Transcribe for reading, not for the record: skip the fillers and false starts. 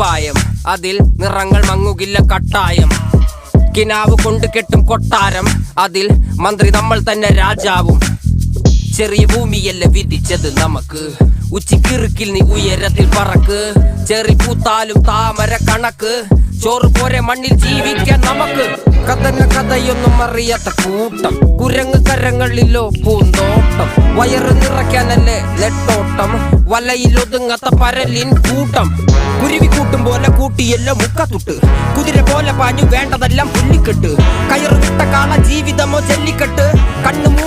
കുപ്പായം, അതിൽ നിറങ്ങൾ മങ്ങുകില്ല കട്ടായം. കിനാവ് കൊണ്ട് കെട്ടും കൊട്ടാരം, അതിൽ മന്ത്രി നമ്മൾ തന്നെ രാജാവും. ചെറിയ ഭൂമിയല്ല വിധിച്ചത് നമുക്ക്, ഉച്ചിക്കിറുക്കിൽ നീ ഉയരത്തിൽ പറക്ക്. ചെറി പൂത്താലും താമര കണക്ക്, ചോറ് പോരെ മണ്ണിൽ ജീവിക്കാൻ നമുക്ക്. കഥന കഥയൊന്നും അറിയാത്ത കൂട്ടം, കുരങ്ങ് കരങ്ങളിലോ പൂന്തോട്ടം. വയറ് നിറയ്ക്കാനല്ലേ നെട്ടോട്ടം, വലയിൽ ഒതുങ്ങാത്ത പരലിൻ കൂട്ടം. കുരുവി കൂട്ടും പോലെ കൂട്ടിയല്ലോ മുക്കത്തുട്ട്, കുതിര പോലെ പാഞ്ഞു വേണ്ടതെല്ലാം പുല്ലിക്കെട്ട്. കയറ് വിട്ട കാള ജീവിതമോ ജല്ലിക്കെട്ട്, കണ്ണു മൂടി